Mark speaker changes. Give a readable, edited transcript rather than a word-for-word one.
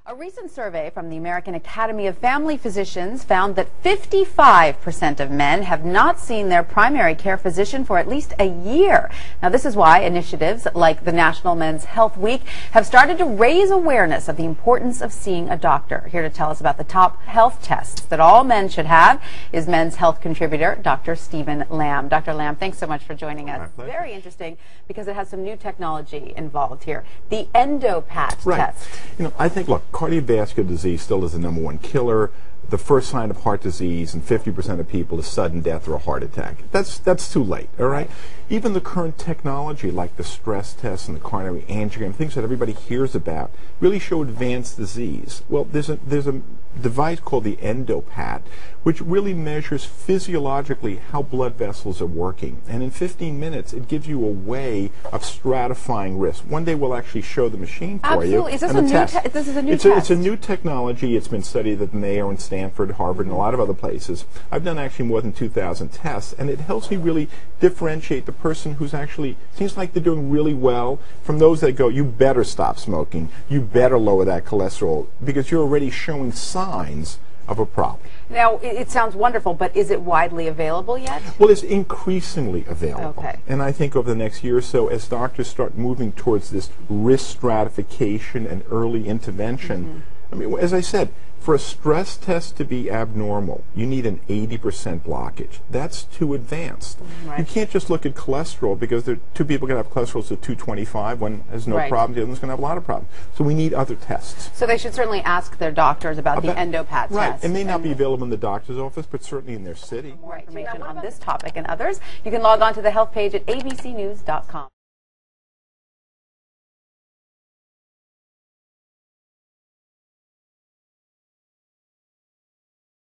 Speaker 1: A recent survey from the American Academy of Family Physicians found that 55% of men have not seen their primary care physician for at least a year. Now, this is why initiatives like the National Men's Health Week have started to raise awareness of the importance of seeing a doctor. Here to tell us about the top health tests that all men should have is Men's Health contributor, Dr. Stephen Lamb. Dr. Lamb, thanks so much for joining us. Very interesting because it has some new technology involved here. The Endo-PAT test.
Speaker 2: You know, I think, look, cardiovascular disease still is the #1 killer. The first sign of heart disease in 50% of people is sudden death or a heart attack. That's too late, all right? Even the current technology like the stress test and the coronary angiogram, things that everybody hears about, really show advanced disease. Well, there's a device called the Endo-PAT, which really measures physiologically how blood vessels are working. And in 15 minutes, it gives you a way of stratifying risk. One day we'll actually show the machine for you.
Speaker 1: Absolutely. Is this a new test? This is a new test.
Speaker 2: It's a new technology. It's been studied at Mayo and Stanford, Harvard, and a lot of other places. I've done actually more than 2,000 tests, and it helps me really differentiate the person who's actually seems like they're doing really well from those that go, you better stop smoking, you better lower that cholesterol, because you're already showing signs of a problem.
Speaker 1: Now, it sounds wonderful, but is it widely available yet?
Speaker 2: Well, it's increasingly available.
Speaker 1: Okay.
Speaker 2: And I think over the next year or so, as doctors start moving towards this risk stratification and early intervention, I mean, as I said, for a stress test to be abnormal, you need an 80% blockage. That's too advanced.
Speaker 1: Right.
Speaker 2: You can't just look at cholesterol because two people can have cholesterol at 225. One has no problem, the other one's going to have a lot of problems. So we need other tests.
Speaker 1: So they should certainly ask their doctors about the Endo-PAT test.
Speaker 2: Right. It may not be available in the doctor's office, but certainly in their city.
Speaker 1: For more information on this topic and others, you can log on to the health page at abcnews.com.